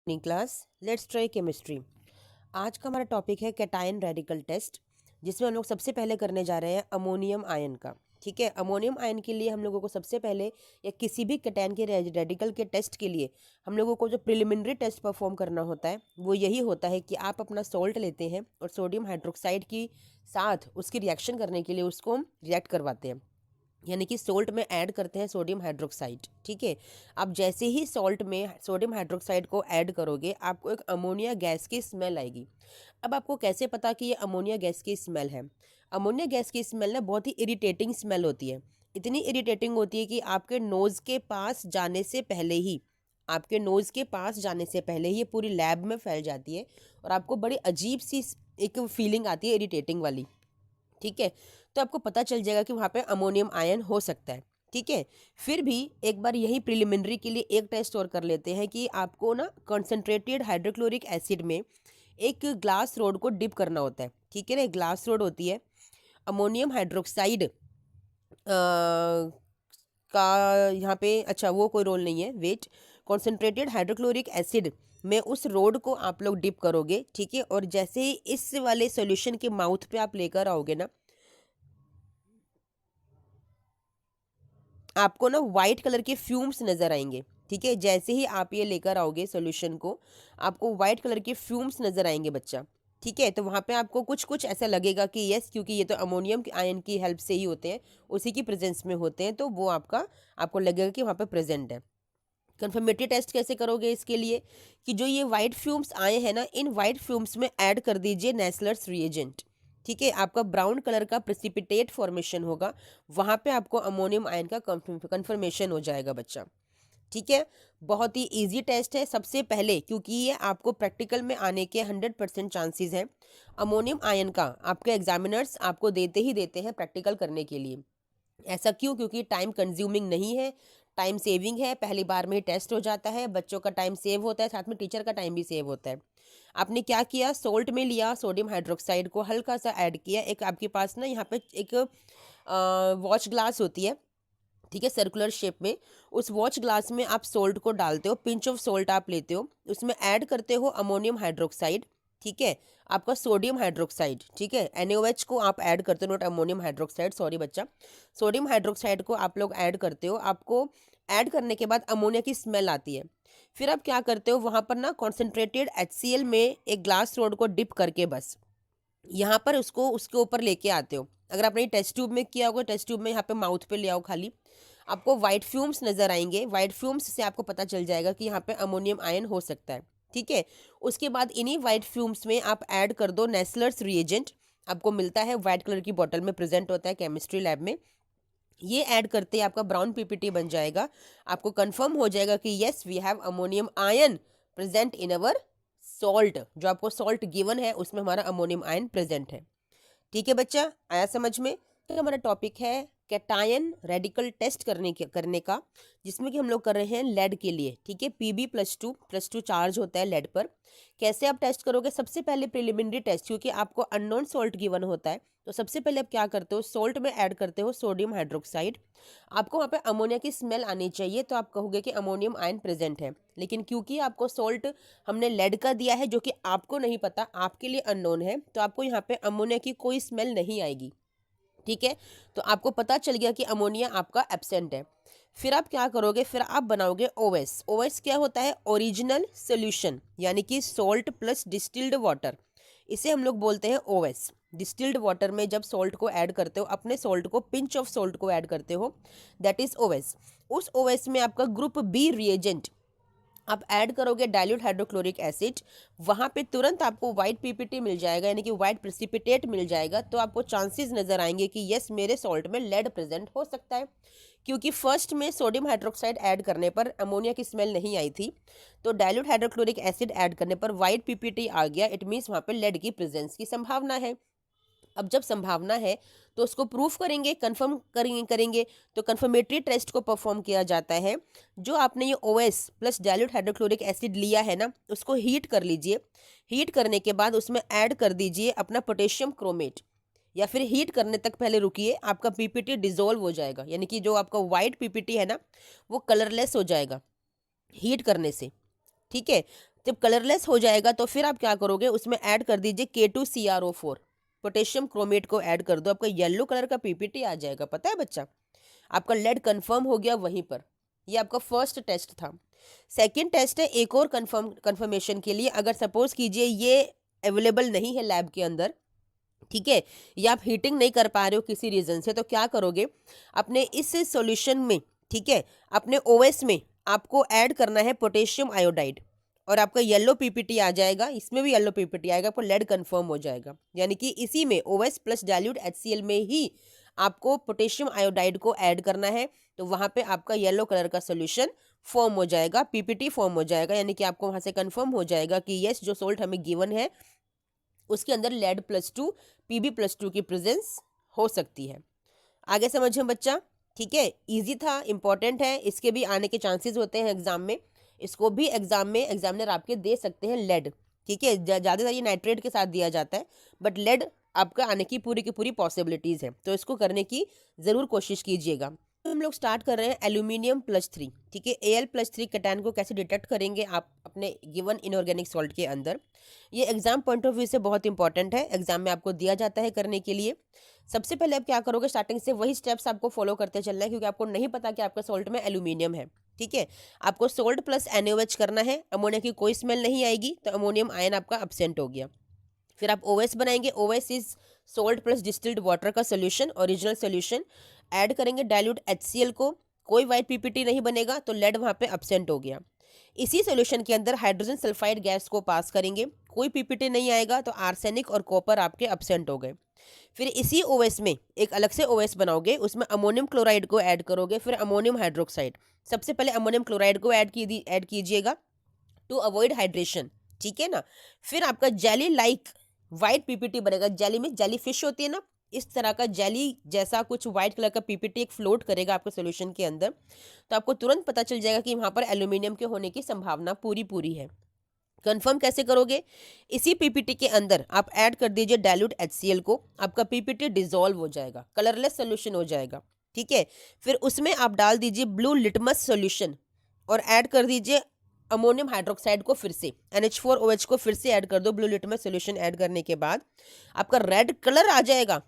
अपनी class let's try chemistry. आज का हमारा टॉपिक है कैटायन रेडिकल टेस्ट, जिसमें हम लोग सबसे पहले करने जा रहे हैं अमोनियम आयन का। ठीक है, अमोनियम आयन के लिए हम लोगों को सबसे पहले या किसी भी कैटायन के रेडिकल के टेस्ट के लिए हम लोगों को जो प्रिलिमिनरी टेस्ट परफॉर्म करना होता है वो यही होता है कि आप अपना सॉल्ट लेते हैं और सोडियम हाइड्रोक्साइड की साथ उसकी रिएक्शन करने के लिए उसको हम रिएक्ट करवाते हैं, यानी कि सोल्ट में ऐड करते हैं सोडियम हाइड्रोक्साइड। ठीक है, अब जैसे ही सॉल्ट में सोडियम हाइड्रोक्साइड को ऐड करोगे आपको एक अमोनिया गैस की स्मेल आएगी। अब आपको कैसे पता कि ये अमोनिया गैस की स्मेल है? अमोनिया गैस की स्मेल ना बहुत ही इरिटेटिंग स्मेल होती है। इतनी इरिटेटिंग होती है कि आपके नोज़ के पास जाने से पहले ही ये पूरी लैब में फैल जाती है और आपको बड़ी अजीब सी एक फीलिंग आती है इरिटेटिंग वाली। ठीक है, तो आपको पता चल जाएगा कि वहाँ पे अमोनियम आयन हो सकता है। ठीक है, फिर भी एक बार यही प्रिलिमिनरी के लिए एक टेस्ट और कर लेते हैं कि आपको ना कंसंट्रेटेड हाइड्रोक्लोरिक एसिड में एक ग्लास रोड को डिप करना होता है। ठीक है ना, एक ग्लास रोड होती है अमोनियम हाइड्रोक्साइड का यहाँ पे, अच्छा वो कोई रोल नहीं है, वेट। कॉन्सेंट्रेटेड हाइड्रोक्लोरिक एसिड में उस रोड को आप लोग डिप करोगे। ठीक है, और जैसे ही इस वाले सॉल्यूशन के माउथ पे आप लेकर आओगे ना, आपको ना वाइट कलर के फ्यूम्स नज़र आएंगे। ठीक है, जैसे ही आप ये लेकर आओगे सॉल्यूशन को, आपको वाइट कलर के फ्यूम्स नज़र आएंगे बच्चा। ठीक है, तो वहाँ पे आपको कुछ कुछ ऐसा लगेगा कि यस, क्योंकि ये तो अमोनियम आयन की हेल्प से ही होते हैं, उसी की प्रेजेंस में होते हैं, तो वो आपको लगेगा कि वहाँ पे प्रेजेंट है। कंफर्मेटरी टेस्ट कैसे करोगे इसके लिए कि जो ये वाइट फ्यूम्स आए हैं ना, इन वाइट फ्यूम्स में ऐड कर दीजिए नेस्लर्स रिएजेंट। ठीक है, आपका ब्राउन कलर का प्रेसिपिटेट फॉर्मेशन होगा, वहाँ पे आपको अमोनियम आयन का कंफर्मेशन हो जाएगा बच्चा। ठीक है, बहुत ही इजी टेस्ट है। सबसे पहले, क्योंकि ये आपको प्रैक्टिकल में आने के 100% चांसेस हैं, अमोनियम आयन का आपके एग्जामिनर्स आपको देते ही देते हैं प्रैक्टिकल करने के लिए। ऐसा क्यों? क्योंकि टाइम कंज्यूमिंग नहीं है, टाइम सेविंग है, पहली बार में ही टेस्ट हो जाता है, बच्चों का टाइम सेव होता है, साथ में टीचर का टाइम भी सेव होता है। आपने क्या किया, सोल्ट में लिया सोडियम हाइड्रोक्साइड को हल्का सा ऐड किया, एक आपके पास ना यहाँ पे एक वॉच ग्लास होती है। ठीक है, सर्कुलर शेप में, उस वॉच ग्लास में आप सोल्ट को डालते हो, पिंच ऑफ सोल्ट आप लेते हो, उसमें ऐड करते हो अमोनियम हाइड्रोक्साइड। ठीक है, आपका सोडियम हाइड्रोक्साइड, ठीक है, NaOH को आप ऐड करते हो, नॉट अमोनियम हाइड्रोक्साइड, सॉरी बच्चा, सोडियम हाइड्रोक्साइड को आप लोग ऐड करते हो। आपको ऐड करने के बाद अमोनिया की स्मेल आती है। फिर आप क्या करते हो, वहाँ पर ना कॉन्सेंट्रेटेड HCl में एक ग्लास रोड को डिप करके बस यहाँ पर उसको उसके ऊपर लेके आते हो। अगर आपने टेस्ट ट्यूब में किया होगा, टेस्ट ट्यूब में यहाँ पे माउथ पे ले आओ खाली, आपको वाइट फ्यूम्स नज़र आएंगे। वाइट फ्यूम्स से आपको पता चल जाएगा कि यहाँ पे अमोनियम आयन हो सकता है। ठीक है, उसके बाद इन्हीं वाइट फ्यूम्स में आप ऐड कर दो नेस्लर्स रिएजेंट, आपको मिलता है वाइट कलर की बॉटल में, प्रेजेंट होता है केमिस्ट्री लैब में। ये ऐड करते ही आपका ब्राउन पीपीटी बन जाएगा। आपको कंफर्म हो जाएगा कि yes, we have ammonium ion present in our salt. जो आपको सॉल्ट गिवन है उसमें हमारा अमोनियम आयन प्रेजेंट है। ठीक है बच्चा, आया समझ में? तो हमारा टॉपिक है कैटायन रेडिकल टेस्ट करने का, जिसमें कि हम लोग कर रहे हैं लेड के लिए। ठीक है, Pb+2 चार्ज होता है लेड पर। कैसे आप टेस्ट करोगे? सबसे पहले प्रिलिमिनरी टेस्ट, क्योंकि आपको अननोन सॉल्ट गिवन होता है, तो सबसे पहले आप क्या करते हो, सॉल्ट में ऐड करते हो सोडियम हाइड्रोक्साइड। आपको वहाँ पे अमोनिया की स्मेल आनी चाहिए, तो आप कहोगे कि अमोनियम आयन प्रेजेंट है। लेकिन क्योंकि आपको सॉल्ट हमने लेड का दिया है, जो कि आपको नहीं पता, आपके लिए अननोन है, तो आपको यहाँ पे अमोनिया की कोई स्मेल नहीं आएगी। ठीक है, तो आपको पता चल गया कि अमोनिया आपका एब्सेंट है। फिर आप क्या करोगे, फिर आप बनाओगे ओएस। ओएस क्या होता है? ओरिजिनल सोल्यूशन, यानी कि सॉल्ट प्लस डिस्टिल्ड वाटर, इसे हम लोग बोलते हैं ओएस। डिस्टिल्ड वाटर में जब सॉल्ट को ऐड करते हो, अपने सॉल्ट को, पिंच ऑफ सॉल्ट को ऐड करते हो, दैट इज ओएस। उस ओएस में आपका ग्रुप बी रिएजेंट आप ऐड करोगे, डाइल्यूट हाइड्रोक्लोरिक एसिड, वहाँ पे तुरंत आपको वाइट पीपीटी मिल जाएगा, यानी कि वाइट प्रेसिपिटेट मिल जाएगा। तो आपको चांसेस नज़र आएंगे कि यस, मेरे सॉल्ट में लेड प्रेजेंट हो सकता है। क्योंकि फर्स्ट में सोडियम हाइड्रोक्साइड ऐड करने पर अमोनिया की स्मेल नहीं आई थी, तो डाइल्यूट हाइड्रोक्लोरिक एसिड ऐड करने पर वाइट पीपीटी आ गया। इट मीन्स वहाँ पे लेड की प्रेजेंस की संभावना है। अब जब संभावना है तो उसको प्रूफ करेंगे, कंफर्म करेंगे। तो कंफर्मेटरी टेस्ट को परफॉर्म किया जाता है। जो आपने ये OS plus dilute hydrochloric acid लिया है ना, उसको हीट कर लीजिए। हीट करने के बाद उसमें ऐड कर दीजिए अपना पोटेशियम क्रोमेट, या फिर हीट करने तक पहले रुकिए, आपका पीपीटी डिजोल्व हो जाएगा, यानी कि जो आपका वाइट पीपीटी है ना, वो कलरलेस हो जाएगा हीट करने से। ठीक है। जब कलरलेस हो जाएगा तो फिर आप क्या करोगे, उसमें ऐड कर दीजिए K2CrO4, पोटेशियम क्रोमेट को ऐड कर दो, आपका येलो कलर का पीपीटी आ जाएगा। पता है बच्चा, आपका लेड कंफर्म हो गया वहीं पर। ये आपका फर्स्ट टेस्ट था। सेकंड टेस्ट है एक और कंफर्मेशन के लिए, अगर सपोज कीजिए ये अवेलेबल नहीं है लैब के अंदर, ठीक है, या आप हीटिंग नहीं कर पा रहे हो किसी रीजन से, तो क्या करोगे, अपने इस सॉल्यूशन में, ठीक है, अपने ओएस में आपको ऐड करना है पोटेशियम आयोडाइड, और आपका येलो पीपीटी आ जाएगा, इसमें भी येलो पीपीटी आएगा, आपको लेड कंफर्म हो जाएगा। यानी कि इसी में ओएस प्लस डाइल्यूट HCl में ही आपको पोटेशियम आयोडाइड को ऐड करना है, तो वहां पे आपका येलो कलर का सोल्यूशन फॉर्म हो जाएगा, पीपीटी फॉर्म हो जाएगा। यानी कि आपको वहां से कंफर्म हो जाएगा कि यस, जो सोल्ट हमें गिवन है उसके अंदर लेड+2 Pb+2 की प्रेजेंस हो सकती है। आगे समझें बच्चा, ठीक है, इजी था, इंपॉर्टेंट है, इसके भी आने के चांसेस होते हैं एग्जाम में, इसको भी एग्जाम में एग्जामिनर आपके दे सकते हैं लेड, ठीक है, ज़्यादातर ये नाइट्रेट के साथ दिया जाता है, बट लेड आपका आने की पूरी पॉसिबिलिटीज़ है, तो इसको करने की ज़रूर कोशिश कीजिएगा। तो हम लोग स्टार्ट कर रहे हैं एल्यूमिनियम+3, ठीक है, Al+3 कैटायन को कैसे डिटेक्ट करेंगे आप अपने गिवन इनऑर्गेनिक सॉल्ट के अंदर। ये एग्जाम पॉइंट ऑफ व्यू से बहुत इंपॉर्टेंट है, एग्जाम में आपको दिया जाता है करने के लिए। सबसे पहले आप क्या करोगे, स्टार्टिंग से वही स्टेप्स आपको फॉलो करते चलना है, क्योंकि आपको नहीं पता कि आपका सॉल्ट में एल्यूमिनियम है, ठीक है। आपको सोल्ट प्लस NaOH करना है, अमोनिया की कोई स्मेल नहीं आएगी, तो अमोनियम आयन आपका अब्सेंट हो गया। फिर आप OS बनाएंगे, OS is salt plus distilled water का सोल्यूशन, ओरिजिनल सोल्यूशन। ऐड करेंगे डाइल्यूट HCl को, कोई वाइट पीपीटी नहीं बनेगा, तो लेड वहाँ पे अब्सेंट हो गया। इसी सोल्यूशन के अंदर हाइड्रोजन सल्फाइड गैस को पास करेंगे, कोई पीपीटी नहीं आएगा, तो आर्सेनिक और कॉपर आपके अब्सेंट हो गए। फिर इसी OS में एक अलग से OS बनाओगे, उसमें अमोनियम क्लोराइड को ऐड करोगे, फिर अमोनियम हाइड्रोक्साइड। सबसे पहले अमोनियम क्लोराइड को ऐड कीजिएगा टू अवॉइड हाइड्रेशन, ठीक है ना। फिर आपका जेली लाइक व्हाइट पीपीटी बनेगा, जेली में जेली फिश होती है ना, इस तरह का जेली जैसा कुछ व्हाइट कलर का पीपीटी एक फ्लोट करेगा आपके सोल्यूशन के अंदर, तो आपको तुरंत पता चल जाएगा कि वहां पर एल्यूमिनियम के होने की संभावना पूरी है। कंफर्म कैसे करोगे, इसी पीपीटी के अंदर आप ऐड कर दीजिए डाइल्यूट HCl को, आपका पीपीटी डिसॉल्व हो जाएगा, कलरलेस सोल्यूशन हो जाएगा, ठीक है। फिर उसमें आप डाल दीजिए ब्लू लिटमस सोल्यूशन और ऐड कर दीजिए अमोनियम हाइड्रोक्साइड को, फिर से NH4OH को फिर से ऐड कर दो। ब्लू लिटमस सोल्यूशन ऐड करने के बाद आपका रेड कलर आ जाएगा,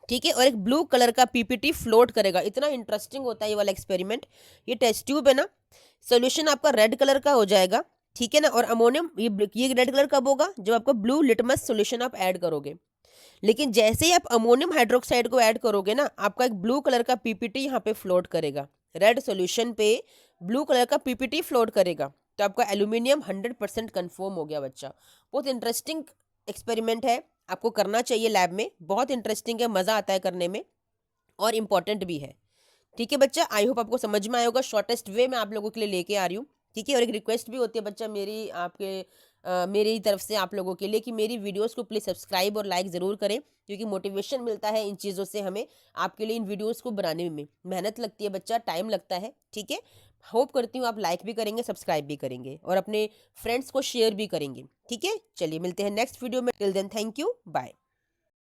ठीक है, और एक ब्लू कलर का पीपीटी फ्लोट करेगा। इतना इंटरेस्टिंग होता है ये वाला एक्सपेरिमेंट। ये टेस्ट ट्यूब है ना, सोल्यूशन आपका रेड कलर का हो जाएगा, ठीक है ना, और अमोनियम ये रेड कलर कब होगा, जब आपका ब्लू लिटमस सोल्यूशन आप ऐड करोगे। लेकिन जैसे ही आप अमोनियम हाइड्रोक्साइड को ऐड करोगे ना, आपका एक ब्लू कलर का पीपीटी यहाँ पे फ्लोट करेगा, रेड सोल्यूशन पे ब्लू कलर का पीपीटी फ्लोट करेगा, तो आपका एल्यूमिनियम 100% कन्फर्म हो गया बच्चा। बहुत इंटरेस्टिंग एक्सपेरिमेंट है, आपको करना चाहिए लैब में, बहुत इंटरेस्टिंग है, मज़ा आता है करने में और इम्पॉर्टेंट भी है, ठीक है बच्चा। आई होप आपको समझ में आया होगा, शॉर्टेस्ट वे में आप लोगों के लिए लेके आ रही हूँ, ठीक है। और एक रिक्वेस्ट भी होती है बच्चा मेरी आपके मेरी तरफ से आप लोगों के लिए कि मेरी वीडियोस को प्लीज़ सब्सक्राइब और लाइक ज़रूर करें, क्योंकि मोटिवेशन मिलता है इन चीज़ों से हमें। आपके लिए इन वीडियोस को बनाने में मेहनत लगती है बच्चा, टाइम लगता है, ठीक है। होप करती हूँ आप लाइक भी करेंगे, सब्सक्राइब भी करेंगे और अपने फ्रेंड्स को शेयर भी करेंगे, ठीक है। चलिए मिलते हैं नेक्स्ट वीडियो में, till then thank you, bye.